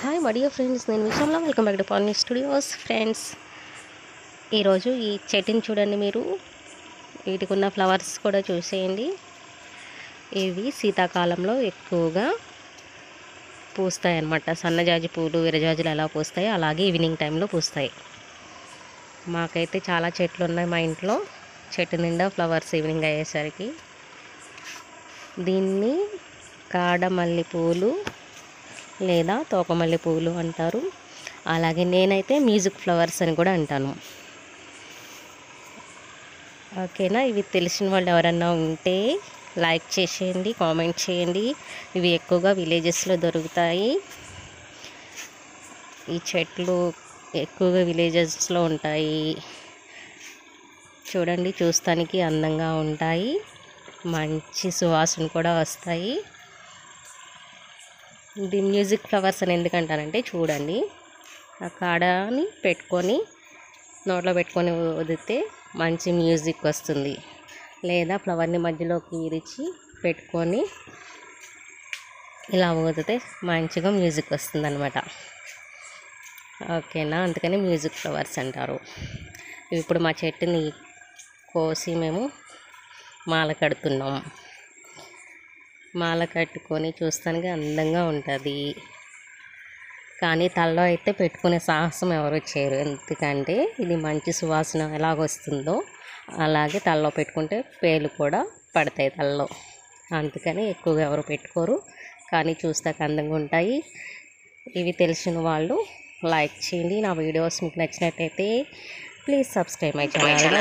Hi my dear friends, నేను విషయంలో welcome back to Pavani studios. Friends, ఈరోజు ఈ చెట్టుని చూడండి. మీరు వీటికి ఉన్న ఫ్లవర్స్ కూడా చూసేయండి. ఇవి శీతాకాలంలో ఎక్కువగా పూస్తాయి అన్నమాట. సన్నజాజి పూలు, విరజాజులు ఎలా పూస్తాయి అలాగే ఈవినింగ్ టైంలో పూస్తాయి. మాకైతే చాలా చెట్లు ఉన్నాయి మా ఇంట్లో. చెట్టు నిండా ఫ్లవర్స్ ఈవినింగ్ అయ్యేసరికి. దీన్ని కాడమల్లి పూలు లేదా తోకమల్లి పువ్వులు అంటారు. అలాగే నేనైతే మ్యూజిక్ ఫ్లవర్స్ అని కూడా అంటాను. ఓకేనా? ఇవి తెలిసిన వాళ్ళు ఎవరన్నా ఉంటే లైక్ చేసేయండి, కామెంట్ చేయండి. ఇవి ఎక్కువగా విలేజెస్లో దొరుకుతాయి. ఈ చెట్లు ఎక్కువగా విలేజెస్లో ఉంటాయి. చూడండి, చూస్తానికి అందంగా ఉంటాయి. మంచి సువాసన కూడా వస్తాయి. ఇది మ్యూజిక్ ఫ్లవర్స్ అని ఎందుకంటానంటే, చూడండి, ఆ కాడని పెట్టుకొని నోట్లో పెట్టుకొని వదిలితే మంచి మ్యూజిక్ వస్తుంది. లేదా ఫ్లవర్ని మధ్యలోకి విరిచి పెట్టుకొని ఇలా ఊదితే మంచిగా మ్యూజిక్ వస్తుంది అన్నమాట. ఓకేనా? అందుకని మ్యూజిక్ ఫ్లవర్స్ అంటారు. ఇప్పుడు మా చెట్టుని కోసి మేము మాల కడుతున్నాం. మాల కట్టుకొని చూస్తానికి అందంగా ఉంటుంది. కానీ తలలో అయితే పెట్టుకునే సాహసం ఎవరు చేయరు. ఎందుకంటే ఇది మంచి సువాసన ఎలాగొస్తుందో అలాగే తలలో పెట్టుకుంటే పేలు కూడా పడతాయి తలలో. అందుకని ఎక్కువగా ఎవరు పెట్టుకోరు. కానీ చూస్తాక అందంగా ఉంటాయి. ఇవి తెలిసిన వాళ్ళు లైక్ చేయండి. నా వీడియోస్ మీకు నచ్చినట్టయితే ప్లీజ్ సబ్స్క్రైబ్ మై ఛానల్.